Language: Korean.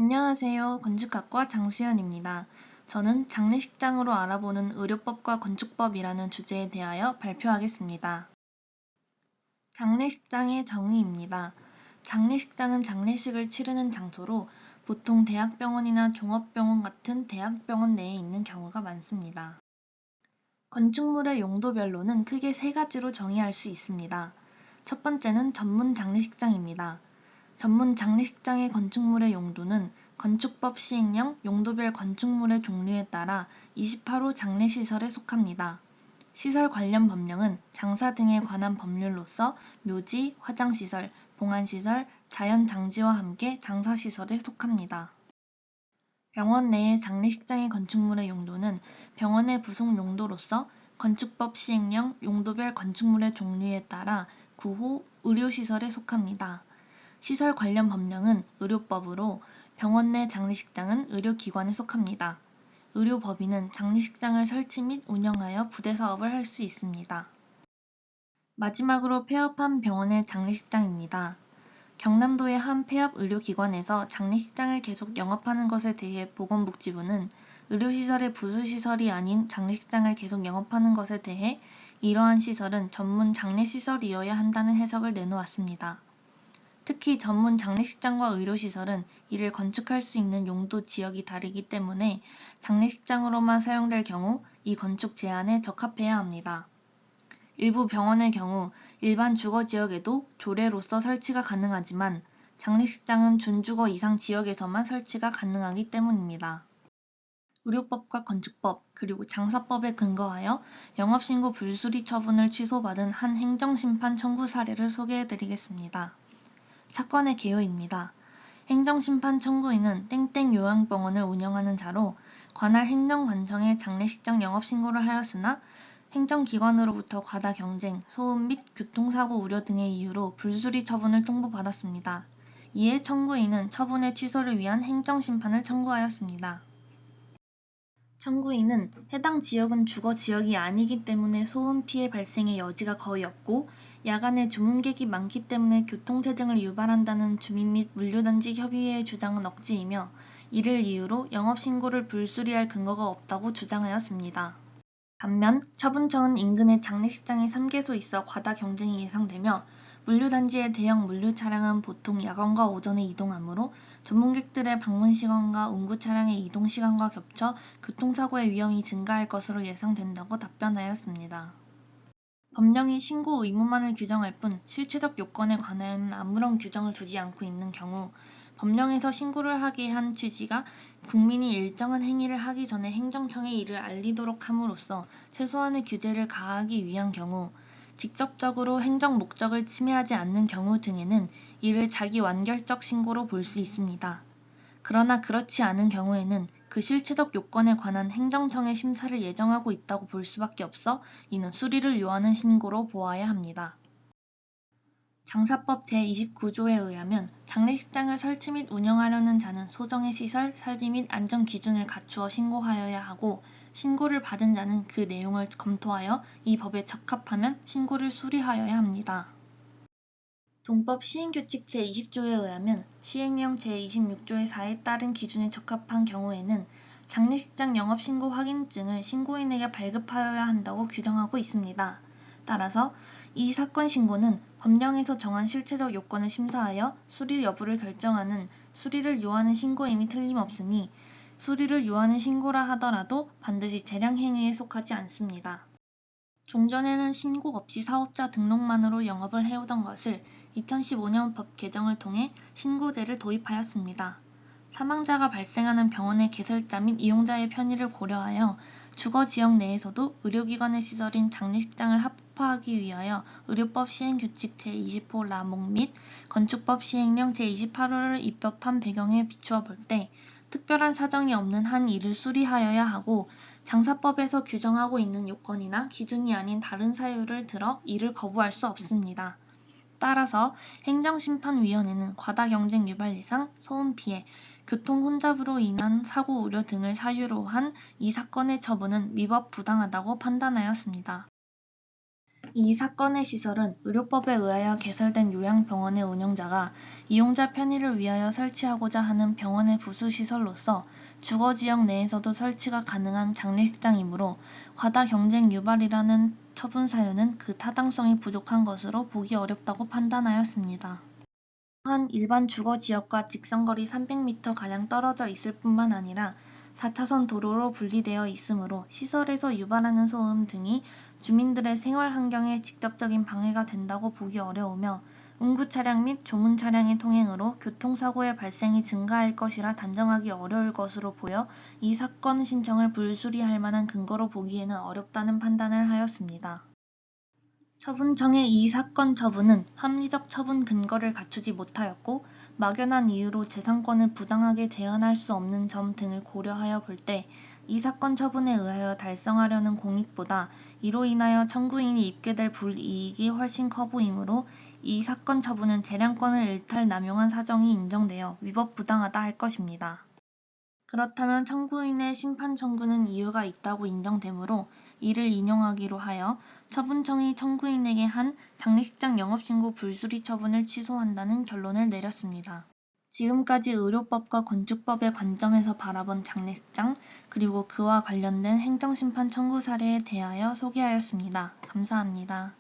안녕하세요. 건축학과 장수연입니다. 저는 장례식장으로 알아보는 의료법과 건축법이라는 주제에 대하여 발표하겠습니다. 장례식장의 정의입니다. 장례식장은 장례식을 치르는 장소로 보통 대학병원이나 종합병원 같은 대학병원 내에 있는 경우가 많습니다. 건축물의 용도별로는 크게 세 가지로 정의할 수 있습니다. 첫 번째는 전문 장례식장입니다. 전문 장례식장의 건축물의 용도는 건축법 시행령 용도별 건축물의 종류에 따라 28호 장례시설에 속합니다. 시설 관련 법령은 장사 등에 관한 법률로서 묘지, 화장시설, 봉안시설, 자연장지와 함께 장사시설에 속합니다. 병원 내의 장례식장의 건축물의 용도는 병원의 부속 용도로서 건축법 시행령 용도별 건축물의 종류에 따라 9호 의료시설에 속합니다. 시설 관련 법령은 의료법으로 병원 내 장례식장은 의료기관에 속합니다. 의료법인은 장례식장을 설치 및 운영하여 부대사업을 할 수 있습니다. 마지막으로 폐업한 병원의 장례식장입니다. 경남도의 한 폐업 의료기관에서 장례식장을 계속 영업하는 것에 대해 보건복지부는 의료시설의 부수시설이 아닌 장례식장을 계속 영업하는 것에 대해 이러한 시설은 전문 장례시설이어야 한다는 해석을 내놓았습니다. 특히 전문 장례식장과 의료시설은 이를 건축할 수 있는 용도 지역이 다르기 때문에 장례식장으로만 사용될 경우 이 건축 제한에 적합해야 합니다. 일부 병원의 경우 일반 주거지역에도 조례로서 설치가 가능하지만 장례식장은 준주거 이상 지역에서만 설치가 가능하기 때문입니다. 의료법과 건축법 그리고 장사법에 근거하여 영업신고 불수리 처분을 취소받은 한 행정심판 청구 사례를 소개해드리겠습니다. 사건의 개요입니다. 행정심판 청구인은 땡땡 요양병원을 운영하는 자로 관할 행정관청에 장례식장 영업신고를 하였으나 행정기관으로부터 과다 경쟁, 소음 및 교통사고 우려 등의 이유로 불수리 처분을 통보받았습니다. 이에 청구인은 처분의 취소를 위한 행정심판을 청구하였습니다. 청구인은 해당 지역은 주거지역이 아니기 때문에 소음 피해 발생의 여지가 거의 없고 야간에 주문객이 많기 때문에 교통체증을 유발한다는 주민 및 물류단지 협의회의 주장은 억지이며 이를 이유로 영업신고를 불수리할 근거가 없다고 주장하였습니다. 반면 처분청은 인근에 장례식장이 3개소 있어 과다 경쟁이 예상되며 물류단지의 대형 물류차량은 보통 야간과 오전에 이동하므로 전문객들의 방문 시간과 운구 차량의 이동 시간과 겹쳐 교통사고의 위험이 증가할 것으로 예상된다고 답변하였습니다. 법령이 신고 의무만을 규정할 뿐 실체적 요건에 관하여는 아무런 규정을 두지 않고 있는 경우 법령에서 신고를 하게 한 취지가 국민이 일정한 행위를 하기 전에 행정청에 이를 알리도록 함으로써 최소한의 규제를 가하기 위한 경우 직접적으로 행정 목적을 침해하지 않는 경우 등에는 이를 자기 완결적 신고로 볼 수 있습니다. 그러나 그렇지 않은 경우에는 그 실체적 요건에 관한 행정청의 심사를 예정하고 있다고 볼 수밖에 없어 이는 수리를 요하는 신고로 보아야 합니다. 장사법 제29조에 의하면 장례식장을 설치 및 운영하려는 자는 소정의 시설, 설비 및 안전 기준을 갖추어 신고하여야 하고 신고를 받은 자는 그 내용을 검토하여 이 법에 적합하면 신고를 수리하여야 합니다. 동법 시행규칙 제20조에 의하면 시행령 제26조의 4에 따른 기준에 적합한 경우에는 장례식장 영업신고 확인증을 신고인에게 발급하여야 한다고 규정하고 있습니다. 따라서 이 사건 신고는 법령에서 정한 실체적 요건을 심사하여 수리 여부를 결정하는 수리를 요하는 신고임이 틀림없으니 수리를 요하는 신고라 하더라도 반드시 재량행위에 속하지 않습니다. 종전에는 신고 없이 사업자 등록만으로 영업을 해오던 것을 2015년 법 개정을 통해 신고제를 도입하였습니다. 사망자가 발생하는 병원의 개설자 및 이용자의 편의를 고려하여 주거지역 내에서도 의료기관의 시설인 장례식장을 합법화하기 위하여 의료법 시행규칙 제20호 라목 및 건축법 시행령 제28호를 입법한 배경에 비추어 볼 때 특별한 사정이 없는 한 이를 수리하여야 하고 장사법에서 규정하고 있는 요건이나 기준이 아닌 다른 사유를 들어 이를 거부할 수 없습니다. 따라서 행정심판위원회는 과다 경쟁 유발 예상, 소음 피해, 교통 혼잡으로 인한 사고 우려 등을 사유로 한 이 사건의 처분은 위법 부당하다고 판단하였습니다. 이 사건의 시설은 의료법에 의하여 개설된 요양병원의 운영자가 이용자 편의를 위하여 설치하고자 하는 병원의 부수시설로서 주거지역 내에서도 설치가 가능한 장례식장이므로 과다 경쟁 유발이라는 처분 사유는 그 타당성이 부족한 것으로 보기 어렵다고 판단하였습니다. 또한 일반 주거지역과 직선거리 300m가량 떨어져 있을 뿐만 아니라 4차선 도로로 분리되어 있으므로 시설에서 유발하는 소음 등이 주민들의 생활 환경에 직접적인 방해가 된다고 보기 어려우며 운구 차량 및 조문 차량의 통행으로 교통사고의 발생이 증가할 것이라 단정하기 어려울 것으로 보여 이 사건 신청을 불수리할 만한 근거로 보기에는 어렵다는 판단을 하였습니다. 처분청의 이 사건 처분은 합리적 처분 근거를 갖추지 못하였고 막연한 이유로 재산권을 부당하게 제한할 수 없는 점 등을 고려하여 볼 때 이 사건 처분에 의하여 달성하려는 공익보다 이로 인하여 청구인이 입게 될 불이익이 훨씬 커 보이므로 이 사건 처분은 재량권을 일탈 남용한 사정이 인정되어 위법 부당하다 할 것입니다. 그렇다면 청구인의 심판 청구는 이유가 있다고 인정되므로 이를 인용하기로 하여 처분청이 청구인에게 한 장례식장 영업신고 불수리 처분을 취소한다는 결론을 내렸습니다. 지금까지 의료법과 건축법의 관점에서 바라본 장례식장 그리고 그와 관련된 행정심판 청구 사례에 대하여 소개하였습니다. 감사합니다.